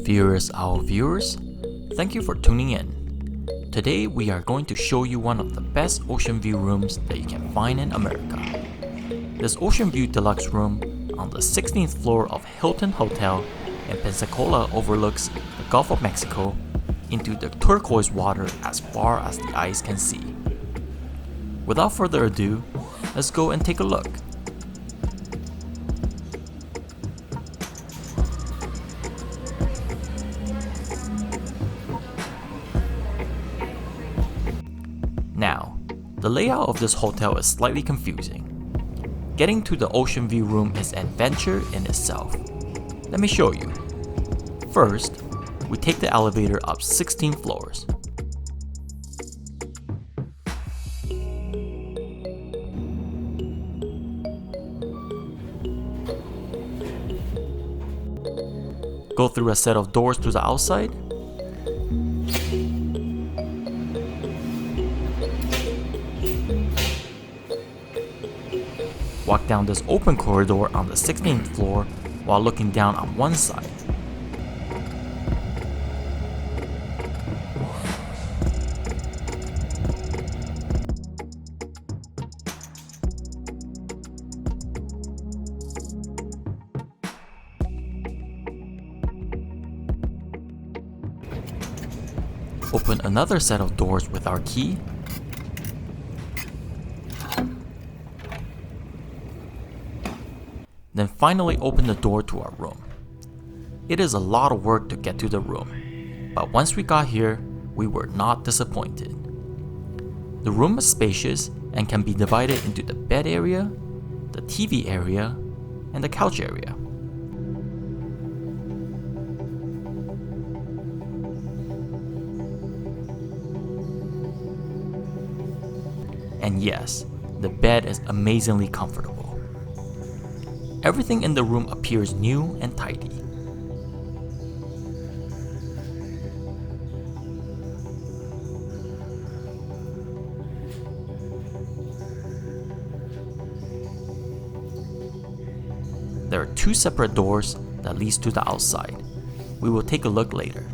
Viewers, our viewers, thank you for tuning in. Today we are going to show you one of the best ocean view rooms that you can find in America. This ocean view deluxe room on the 16th floor of Hilton Hotel in Pensacola overlooks the Gulf of Mexico into the turquoise water as far as the eyes can see. Without further ado, let's go and take a look. Now, the layout of this hotel is slightly confusing. Getting to the ocean view room is an adventure in itself. Let me show you. First, we take the elevator up 16 floors. Go through a set of doors to the outside. Walk down this open corridor on the 16th floor while looking down on one side. Open another set of doors with our key. Then finally open the door to our room. It is a lot of work to get to the room, but once we got here, we were not disappointed. The room is spacious and can be divided into the bed area, the TV area, and the couch area. And yes, the bed is amazingly comfortable. Everything in the room appears new and tidy. There are two separate doors that leads to the outside. We will take a look later.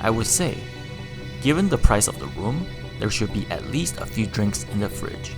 I would say, given the price of the room, there should be at least a few drinks in the fridge.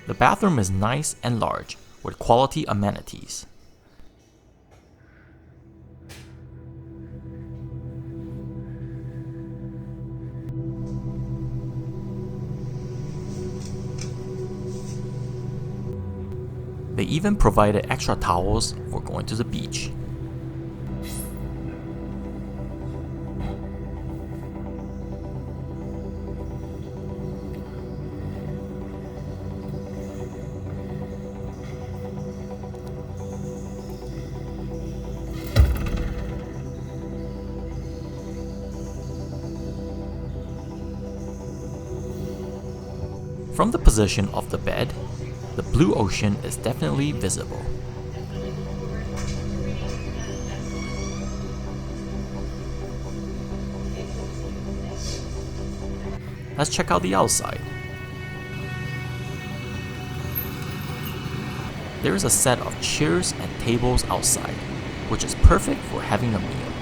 The bathroom is nice and large, with quality amenities. They even provided extra towels for going to the beach. From the position of the bed, the blue ocean is definitely visible. Let's check out the outside. There is a set of chairs and tables outside, which is perfect for having a meal.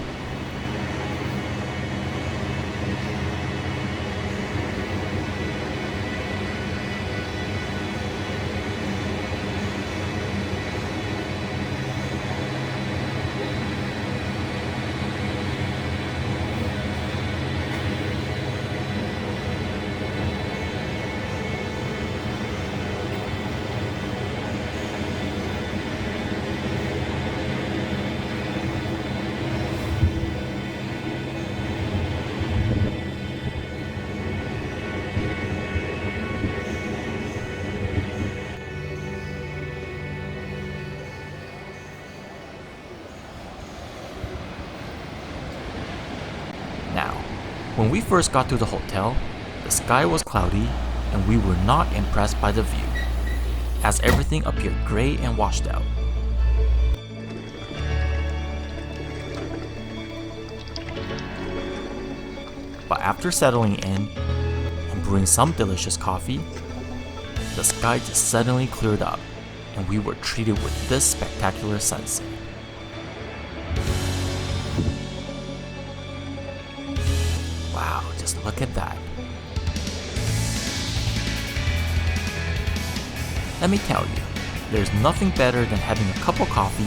When we first got to the hotel, the sky was cloudy and we were not impressed by the view, as everything appeared gray and washed out. But after settling in and brewing some delicious coffee, the sky just suddenly cleared up and we were treated with this spectacular sunset. Wow, just look at that. Let me tell you, there's nothing better than having a cup of coffee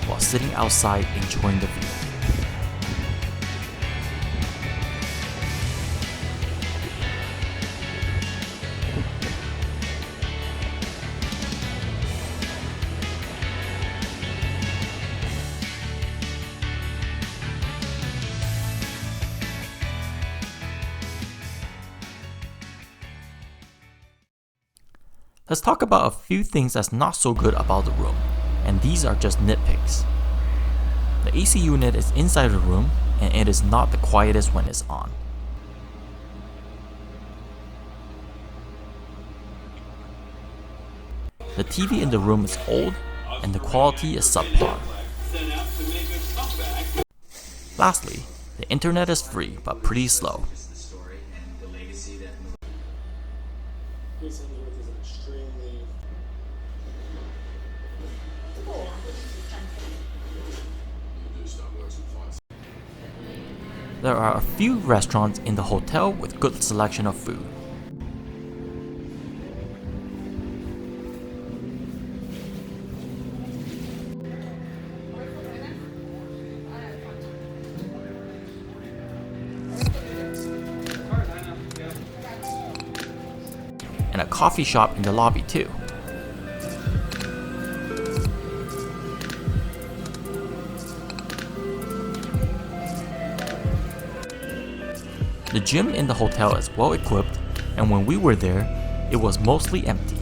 while sitting outside enjoying the view. Let's talk about a few things that's not so good about the room, and these are just nitpicks. The AC unit is inside the room, and it is not the quietest when it's on. The TV in the room is old, and the quality is subpar. Lastly, the internet is free but pretty slow. There are a few restaurants in the hotel with good selection of food. And a coffee shop in the lobby too. The gym in the hotel is well equipped, and when we were there, it was mostly empty.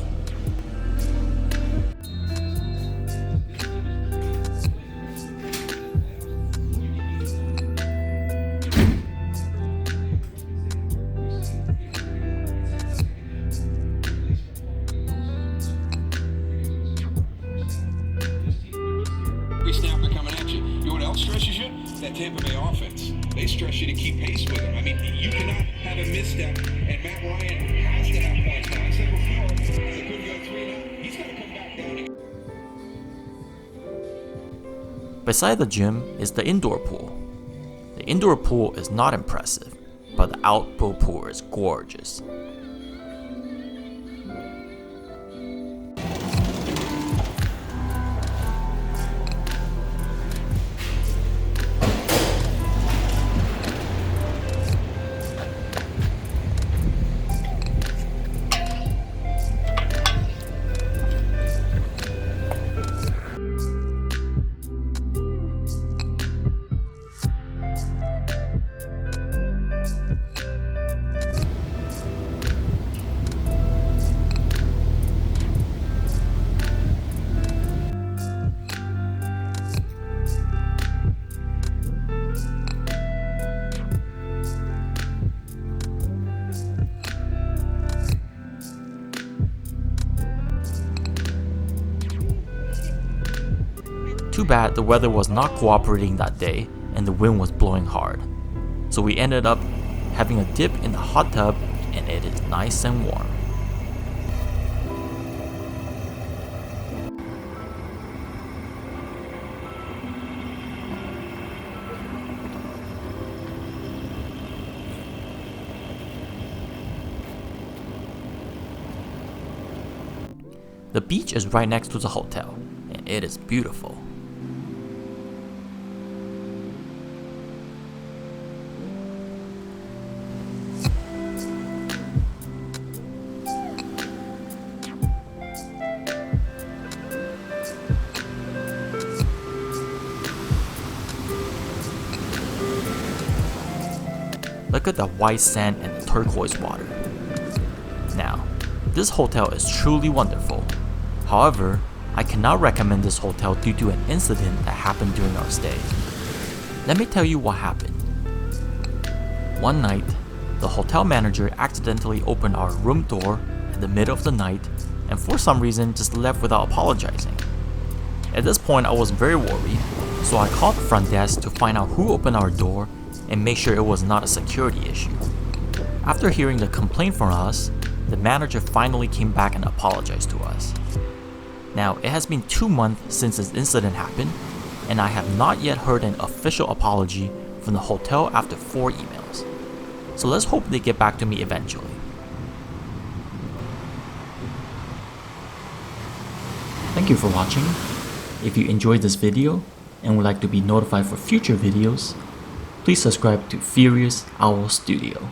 Snapper coming at you. You know what else stresses you? That Tampa Bay offense. They stress you to keep pace with them. I mean, you cannot have a misstep, and Matt Ryan has to have points. Now, I said before, it could go 3-0. He's got to come back down. Beside the gym is the indoor pool. The indoor pool is not impressive, but the outdoor pool is gorgeous. Too bad the weather was not cooperating that day and the wind was blowing hard. So we ended up having a dip in the hot tub and it is nice and warm. The beach is right next to the hotel and it is beautiful. Look at the white sand and the turquoise water. Now, this hotel is truly wonderful. However, I cannot recommend this hotel due to an incident that happened during our stay. Let me tell you what happened. One night, the hotel manager accidentally opened our room door in the middle of the night and for some reason just left without apologizing. At this point, I was very worried, so I called the front desk to find out who opened our door and make sure it was not a security issue. After hearing the complaint from us, the manager finally came back and apologized to us. Now, it has been 2 months since this incident happened, and I have not yet heard an official apology from the hotel after 4 emails. So let's hope they get back to me eventually. Thank you for watching. If you enjoyed this video and would like to be notified for future videos, please subscribe to Furious Owl Studio.